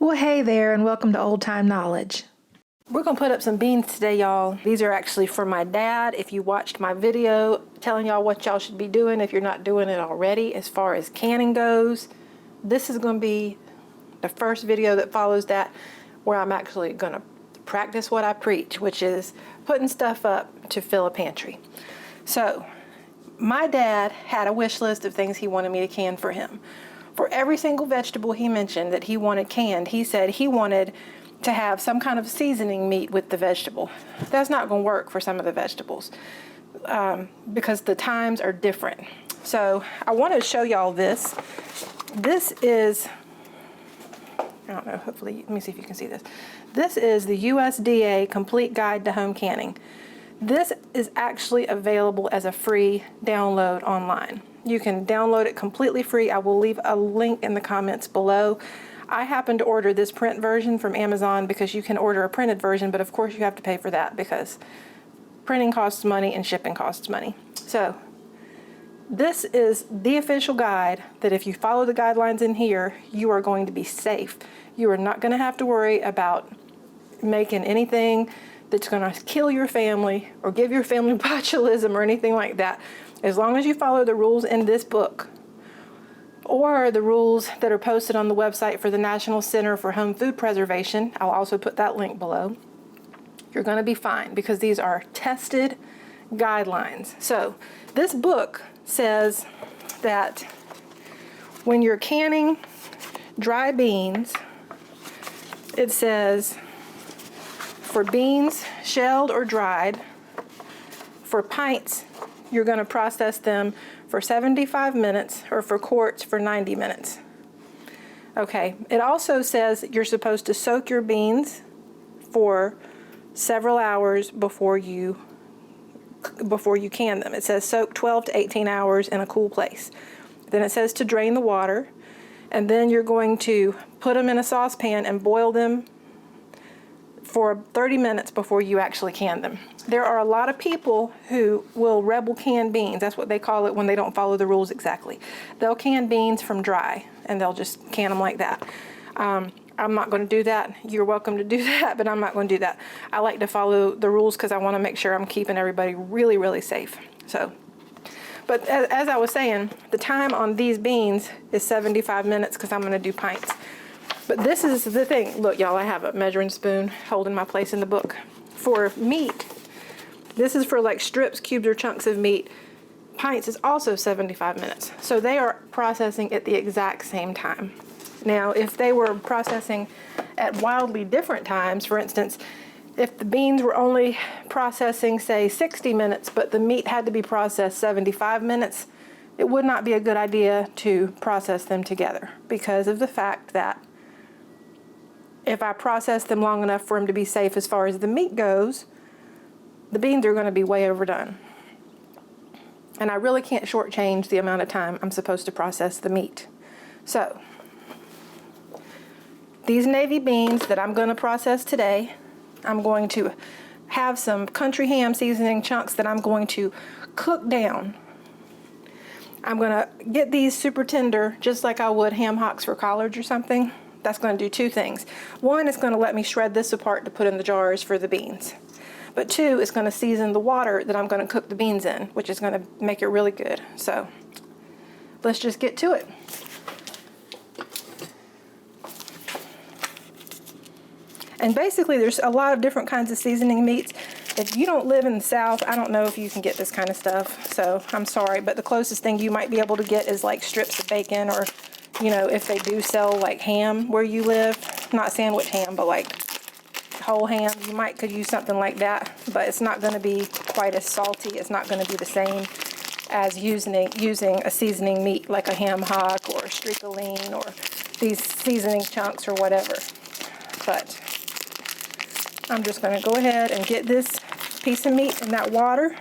Well, hey there, and welcome to Old Time Knowledge. We're going to put up some beans today, y'all. These are actually for my dad. If you watched my video telling y'all what y'all should be doing if you're not doing it already as far as canning goes, this is going to be the first video that follows that where I'm actually going to practice what I preach, which is putting stuff up to fill a pantry. So, my dad had a wish list of things he wanted me to can for him. For every single vegetable he mentioned that he wanted canned, he said he wanted to have some kind of seasoning meat with the vegetable. That's not going to work for some of the vegetables because the times are different. So I want to show y'all this. This is, I don't know, hopefully, let me see if you can see this. This is the USDA Complete Guide to Home Canning. This is actually available as a free download online. You can download it completely free. I will leave a link in the comments below. I happen to order this print version from Amazon because you can order a printed version, but of course you have to pay for that because printing costs money and shipping costs money. So this is the official guide that if you follow the guidelines in here, you are going to be safe. You are not going to have to worry about making anything that's going to kill your family or give your family botulism or anything like that. As long as you follow the rules in this book or the rules that are posted on the website for the National Center for Home Food Preservation, I'll also put that link below, you're going to be fine because these are tested guidelines. So this book says that when you're canning dry beans, it says for beans shelled or dried, for pints, you're going to process them for 75 minutes or for quarts for 90 minutes. Okay, it also says you're supposed to soak your beans for several hours before you can them. It says soak 12 to 18 hours in a cool place. Then it says to drain the water, and then you're going to put them in a saucepan and boil them for 30 minutes before you actually can them. There are a lot of people who will rebel can beans. That's what they call it when they don't follow the rules exactly. They'll can beans from dry and they'll just can them like that. I'm not going to do that. You're welcome to do that, but I'm not going to do that. I like to follow the rules because I want to make sure I'm keeping everybody really, really safe. So, but as I was saying, the time on these beans is 75 minutes because I'm going to do pints. But this is the thing. Look, y'all, I have a measuring spoon holding my place in the book. For meat, this is for like strips, cubes, or chunks of meat. Pints is also 75 minutes. So they are processing at the exact same time. Now, if they were processing at wildly different times, for instance, if the beans were only processing, say, 60 minutes, but the meat had to be processed 75 minutes, it would not be a good idea to process them together because of the fact that if I process them long enough for them to be safe as far as the meat goes, the beans are going to be way overdone. And I really can't shortchange the amount of time I'm supposed to process the meat. So, these navy beans that I'm going to process today, I'm going to have some country ham seasoning chunks that I'm going to cook down. I'm going to get these super tender just like I would ham hocks for collards or something. That's going to do two things. One, it's going to let me shred this apart to put in the jars for the beans. But two, it's going to season the water that I'm going to cook the beans in, which is going to make it really good. So let's just get to it. And basically, there's a lot of different kinds of seasoning meats. If you don't live in the South, I don't know if you can get this kind of stuff. So I'm sorry, but the closest thing you might be able to get is like strips of bacon or, you know, if they do sell like ham where you live, not sandwich ham, but like whole ham, you could use something like that, but it's not going to be quite as salty. It's not going to be the same as using a seasoning meat like a ham hock or a streak of lean or these seasoning chunks or whatever. But I'm just going to go ahead and get this piece of meat in that water.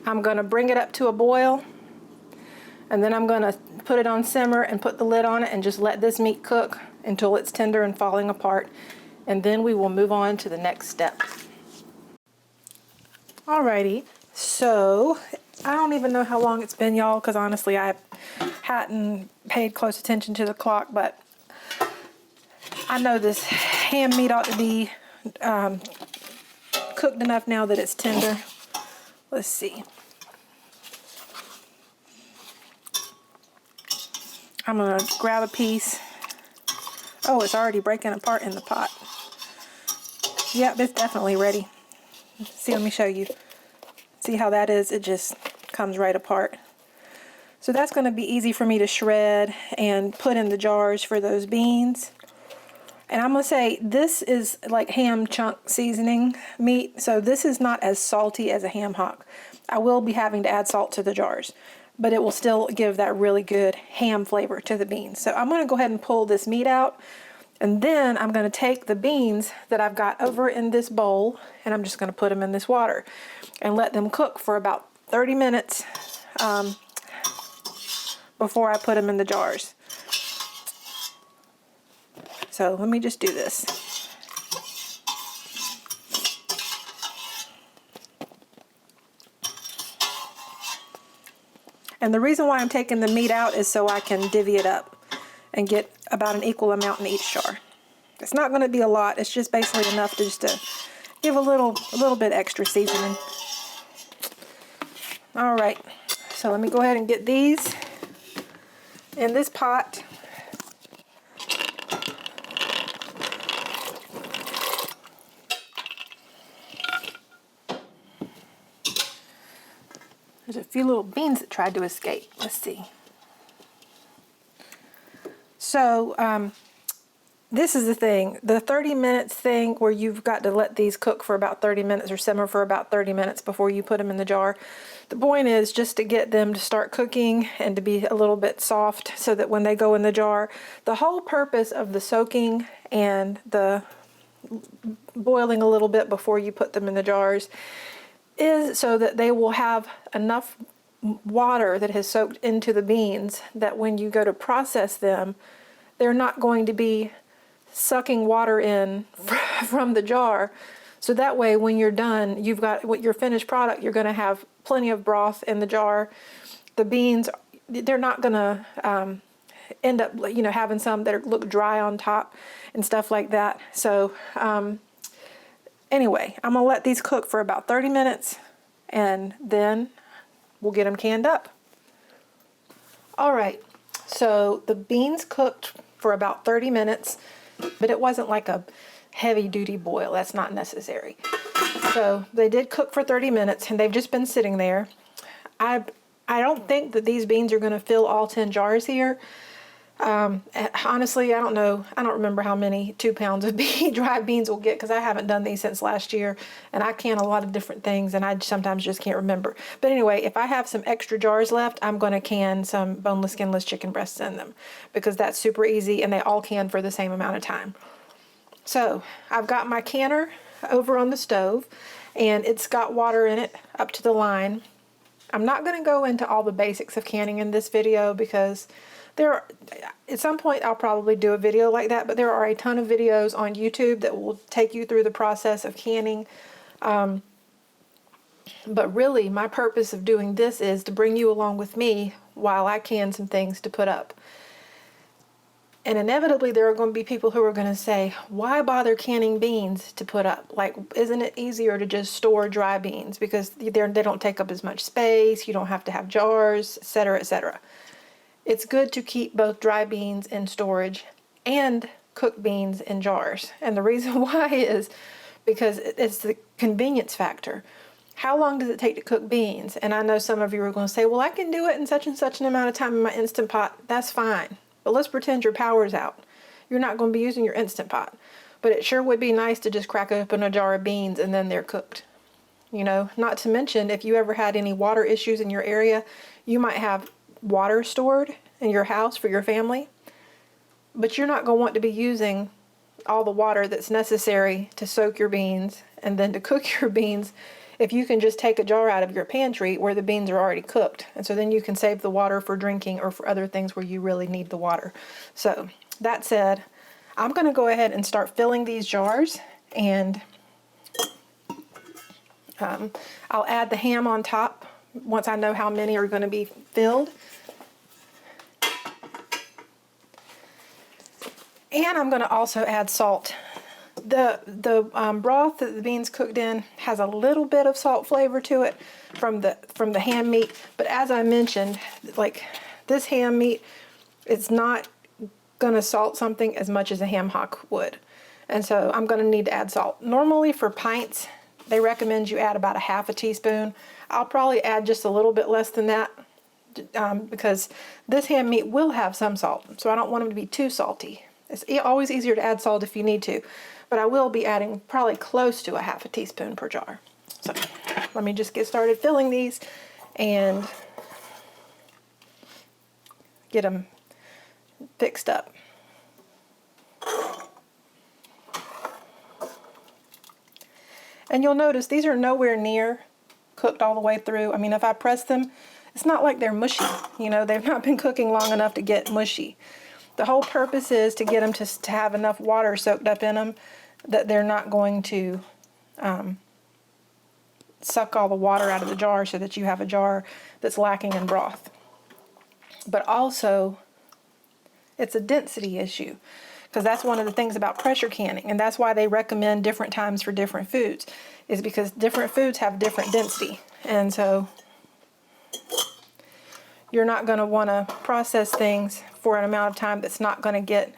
I'm going to bring it up to a boil, and then I'm going to put it on simmer and put the lid on it and just let this meat cook until it's tender and falling apart. And then we will move on to the next step. Alrighty, so I don't even know how long it's been, y'all, because honestly I hadn't paid close attention to the clock, but I know this ham meat ought to be cooked enough now that it's tender. Let's see. I'm gonna grab a piece. Oh, it's already breaking apart in the pot. Yep, it's definitely ready. See, let me show you. See how that is? It just comes right apart. So that's going to be easy for me to shred and put in the jars for those beans. And I'm going to say this is like ham chunk seasoning meat, so this is not as salty as a ham hock. I will be having to add salt to the jars, but it will still give that really good ham flavor to the beans. So I'm going to go ahead and pull this meat out, and then I'm going to take the beans that I've got over in this bowl, and I'm just going to put them in this water and let them cook for about 30 minutes before I put them in the jars. So let me just do this. And the reason why I'm taking the meat out is so I can divvy it up and get about an equal amount in each jar. It's not going to be a lot. It's just basically enough to just to give a little bit extra seasoning. All right, so let me go ahead and get these in this pot. There's a few little beans that tried to escape. Let's see. So this is the thing, the 30 minutes thing where you've got to let these cook for about 30 minutes or simmer for about 30 minutes before you put them in the jar. The point is just to get them to start cooking and to be a little bit soft so that when they go in the jar, the whole purpose of the soaking and the boiling a little bit before you put them in the jars is so that they will have enough water that has soaked into the beans that when you go to process them, they're not going to be sucking water in from the jar. So that way when you're done, you've got what your finished product, you're going to have plenty of broth in the jar. The beans, they're not going to end up, you know, having some that look dry on top and stuff like that. So anyway, I'm going to let these cook for about 30 minutes and then we'll get them canned up. All right, so the beans cooked for about 30 minutes, but it wasn't like a heavy duty boil. That's not necessary. So they did cook for 30 minutes and they've just been sitting there. I don't think that these beans are going to fill all 10 jars here. Honestly, I don't know. I don't remember how many 2 pounds of dry beans we'll get because I haven't done these since last year and I can a lot of different things and I sometimes just can't remember. But anyway, if I have some extra jars left, I'm going to can some boneless, skinless chicken breasts in them because that's super easy and they all can for the same amount of time. So I've got my canner over on the stove and it's got water in it up to the line. I'm not going to go into all the basics of canning in this video because at some point I'll probably do a video like that, but there are a ton of videos on YouTube that will take you through the process of canning. But really my purpose of doing this is to bring you along with me while I can some things to put up. And inevitably there are going to be people who are going to say, why bother canning beans to put up? Like, isn't it easier to just store dry beans because they don't take up as much space, you don't have to have jars, etc., etc. It's good to keep both dry beans in storage and cooked beans in jars. And the reason why is because it's the convenience factor. How long does it take to cook beans? And I know some of you are going to say, well, I can do it in such and such an amount of time in my Instant Pot. That's fine. But let's pretend your power's out. You're not going to be using your Instant Pot. But it sure would be nice to just crack open a jar of beans and then they're cooked. You know, not to mention if you ever had any water issues in your area, you might have water stored in your house for your family, but you're not going to want to be using all the water that's necessary to soak your beans and then to cook your beans if you can just take a jar out of your pantry where the beans are already cooked. And so then you can save the water for drinking or for other things where you really need the water. So that said, I'm going to go ahead and start filling these jars and I'll add the ham on top once I know how many are going to be filled. And I'm going to also add salt. The broth that the beans cooked in has a little bit of salt flavor to it from the ham meat, but as I mentioned, like this ham meat, it's not going to salt something as much as a ham hock would, and so I'm going to need to add salt. Normally for pints, they recommend you add about a half a teaspoon. I'll probably add just a little bit less than that because this ham meat will have some salt, so I don't want them to be too salty. It's always easier to add salt if you need to, but I will be adding probably close to a half a teaspoon per jar. So let me just get started filling these and get them fixed up. And you'll notice these are nowhere near cooked all the way through. I mean, if I press them, it's not like they're mushy. You know, they've not been cooking long enough to get mushy. The whole purpose is to get them to have enough water soaked up in them that they're not going to suck all the water out of the jar so that you have a jar that's lacking in broth. But also, it's a density issue, because that's one of the things about pressure canning, and that's why they recommend different times for different foods, is because different foods have different density. And so you're not going to want to process things for an amount of time that's not going to get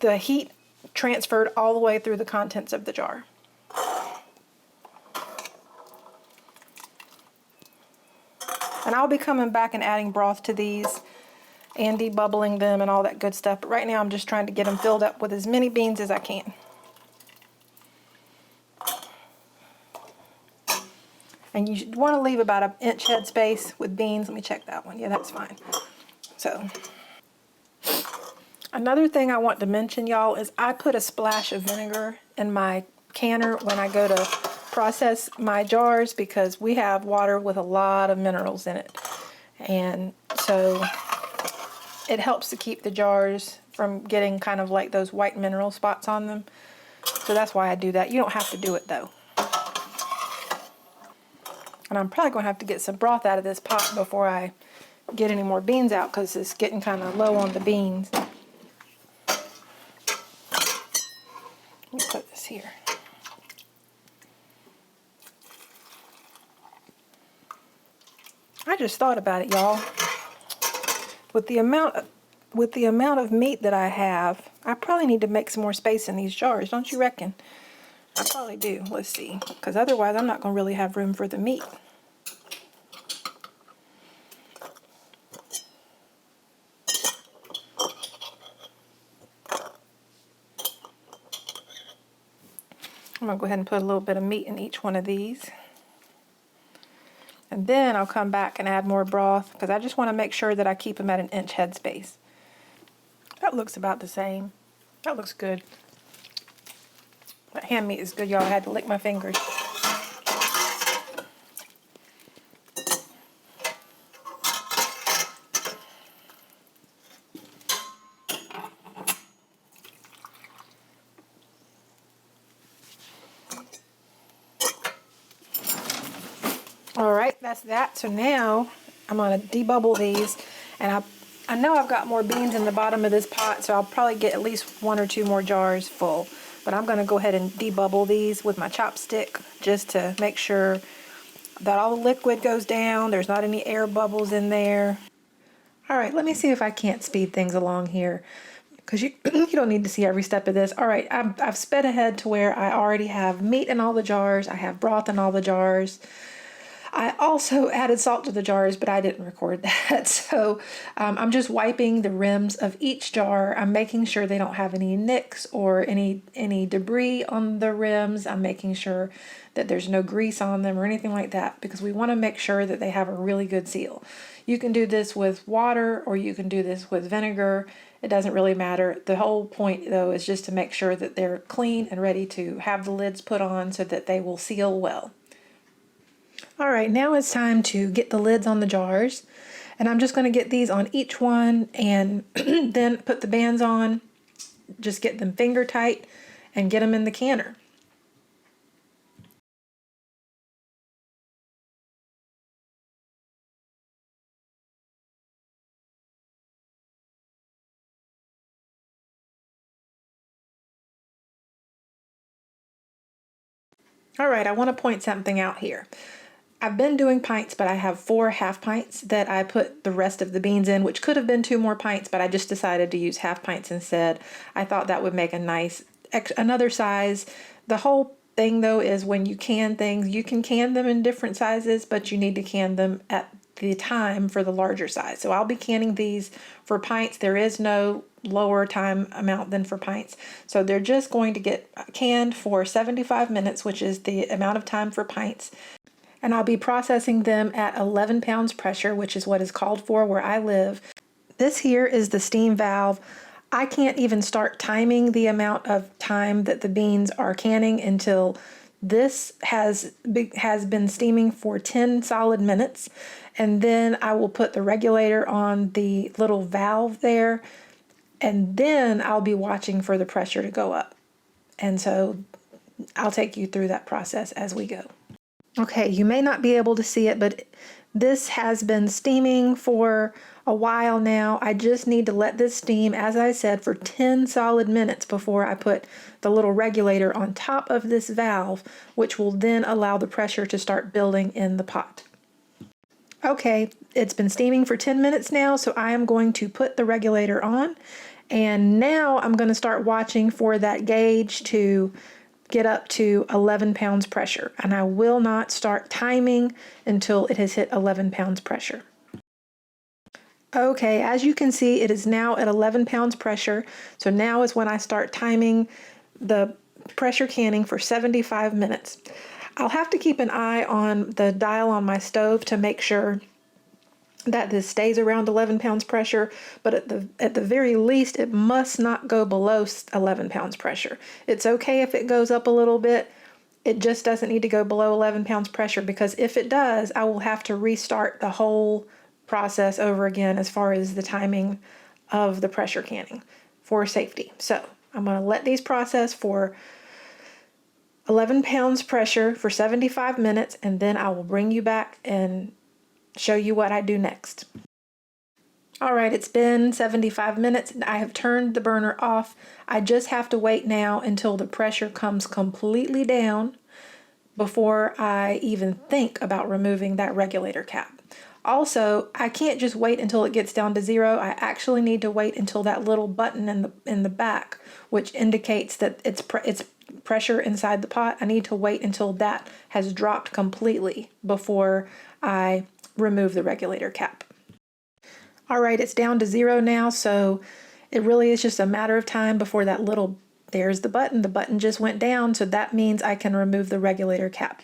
the heat transferred all the way through the contents of the jar. And I'll be coming back and adding broth to these and debubbling them and all that good stuff. But right now I'm just trying to get them filled up with as many beans as I can. And you want to leave about an inch head space with beans. Let me check that one. Yeah, that's fine. So, another thing I want to mention, y'all, is I put a splash of vinegar in my canner when I go to process my jars, because we have water with a lot of minerals in it. And so it helps to keep the jars from getting kind of like those white mineral spots on them. So that's why I do that. You don't have to do it though. And I'm probably going to have to get some broth out of this pot before I get any more beans out, because it's getting kind of low on the beans. Let me put this here. I just thought about it, y'all. With the amount of meat that I have, I probably need to make some more space in these jars, don't you reckon? I probably do. Let's see, because otherwise I'm not going to really have room for the meat. I'm going to go ahead and put a little bit of meat in each one of these. And then I'll come back and add more broth, because I just want to make sure that I keep them at an inch head space. That looks about the same. That looks good. That ham meat is good, y'all. I had to lick my fingers. All right, that's that. So now I'm going to debubble these, and I know I've got more beans in the bottom of this pot, so I'll probably get at least 1 or 2 more jars full. But I'm going to go ahead and debubble these with my chopstick just to make sure that all the liquid goes down. There's not any air bubbles in there. All right, let me see if I can't speed things along here, because you, you don't need to see every step of this. All right, I've sped ahead to where I already have meat in all the jars. I have broth in all the jars. I also added salt to the jars, but I didn't record that. So I'm just wiping the rims of each jar. I'm making sure they don't have any nicks or any debris on the rims. I'm making sure that there's no grease on them or anything like that, because we want to make sure that they have a really good seal. You can do this with water or you can do this with vinegar. It doesn't really matter. The whole point, though, is just to make sure that they're clean and ready to have the lids put on so that they will seal well. All right, now it's time to get the lids on the jars, and I'm just going to get these on each one and then put the bands on, just get them finger tight and get them in the canner. All right, I want to point something out here. I've been doing pints, but I have 4 half pints that I put the rest of the beans in, which could have been 2 more pints, but I just decided to use half pints instead. I thought that would make a nice, another size. The whole thing though is when you can things, you can can them in different sizes, but you need to can them at the time for the larger size. So I'll be canning these for pints. There is no lower time amount than for pints. So they're just going to get canned for 75 minutes, which is the amount of time for pints. And I'll be processing them at 11 pounds pressure, which is what is called for where I live. This here is the steam valve. I can't even start timing the amount of time that the beans are canning until this has been steaming for 10 solid minutes. And then I will put the regulator on the little valve there, and then I'll be watching for the pressure to go up. And so I'll take you through that process as we go. Okay, you may not be able to see it, but this has been steaming for a while now. I just need to let this steam, as I said, for 10 solid minutes before I put the little regulator on top of this valve, which will then allow the pressure to start building in the pot. Okay, it's been steaming for 10 minutes now, so I am going to put the regulator on, and now I'm going to start watching for that gauge to get up to 11 pounds pressure, and I will not start timing until it has hit 11 pounds pressure. Okay, as you can see, it is now at 11 pounds pressure, so now is when I start timing the pressure canning for 75 minutes. I'll have to keep an eye on the dial on my stove to make sure that this stays around 11 pounds pressure, but at the very least, it must not go below 11 pounds pressure. It's okay if it goes up a little bit. It just doesn't need to go below 11 pounds pressure, because if it does, I will have to restart the whole process over again as far as the timing of the pressure canning for safety. So I'm going to let these process for 11 pounds pressure for 75 minutes, and then I will bring you back and show you what I do next. All right, it's been 75 minutes and I have turned the burner off. I just have to wait now until the pressure comes completely down before I even think about removing that regulator cap. Also, I can't just wait until it gets down to 0. I actually need to wait until that little button in the back, which indicates that it's pressure inside the pot. I need to wait until that has dropped completely before I remove the regulator cap. All right, it's down to 0 now, so it really is just a matter of time before that little, there's the button just went down, so that means I can remove the regulator cap,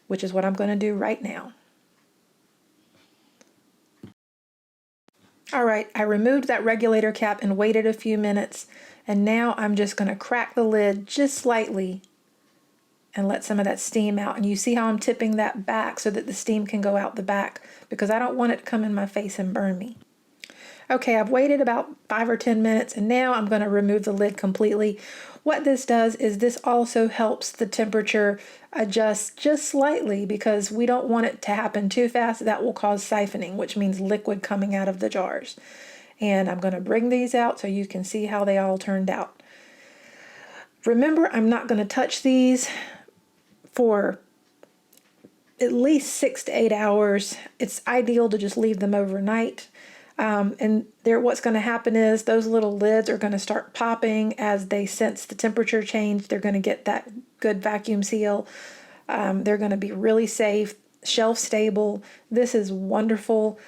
which is what I'm going to do right now. All right, I removed that regulator cap and waited a few minutes, and now I'm just going to crack the lid just slightly and let some of that steam out. And you see how I'm tipping that back so that the steam can go out the back, because I don't want it to come in my face and burn me. Okay, I've waited about 5 or 10 minutes, and now I'm going to remove the lid completely. What this does is this also helps the temperature adjust just slightly, because we don't want it to happen too fast. That will cause siphoning, which means liquid coming out of the jars. And I'm going to bring these out so you can see how they all turned out. Remember, I'm not going to touch these for at least 6 to 8 hours. It's ideal to just leave them overnight. And what's going to happen is those little lids are going to start popping as they sense the temperature change. They're going to get that good vacuum seal. They're going to be really safe, shelf stable. This is wonderful.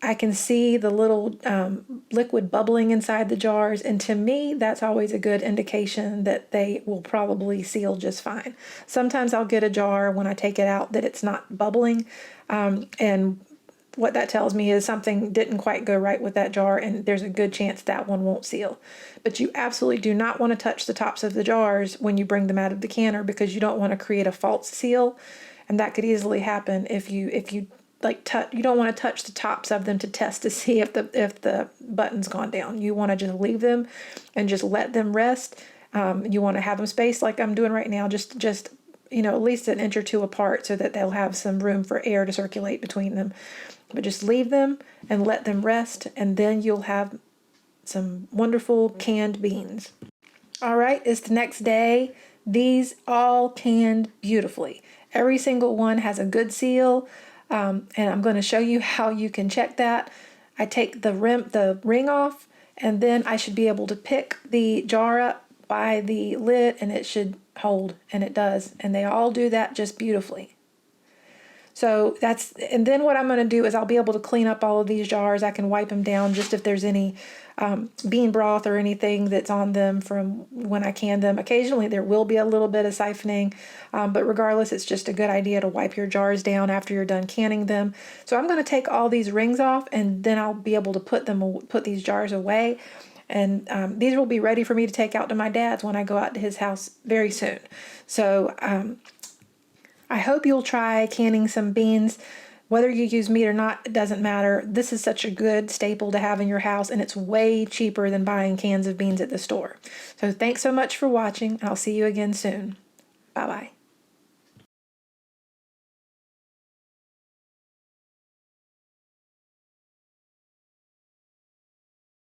I can see the little liquid bubbling inside the jars, and to me, that's always a good indication that they will probably seal just fine. Sometimes I'll get a jar when I take it out that it's not bubbling, and what that tells me is something didn't quite go right with that jar, and there's a good chance that one won't seal. But you absolutely do not want to touch the tops of the jars when you bring them out of the canner, because you don't want to create a false seal, and that could easily happen if you you don't want to touch the tops of them to test to see if the button's gone down. You want to just leave them and just let them rest. You want to have them spaced like I'm doing right now, just at least an inch or two apart, so that they'll have some room for air to circulate between them. But just leave them and let them rest, and then you'll have some wonderful canned beans. All right, it's the next day. These all canned beautifully. Every single one has a good seal, and I'm going to show you how you can check that. I take the ring off, and then I should be able to pick the jar up by the lid, and it should hold, and it does. And they all do that just beautifully. So and then what I'm going to do is I'll be able to clean up all of these jars. I can wipe them down just if there's any bean broth or anything that's on them from when I canned them. Occasionally there will be a little bit of siphoning, but regardless, it's just a good idea to wipe your jars down after you're done canning them. So I'm going to take all these rings off, and then I'll be able to put these jars away. And these will be ready for me to take out to my dad's when I go out to his house very soon. So I hope you'll try canning some beans. Whether you use meat or not, it doesn't matter. This is such a good staple to have in your house, and it's way cheaper than buying cans of beans at the store. So thanks so much for watching, and I'll see you again soon. Bye-bye.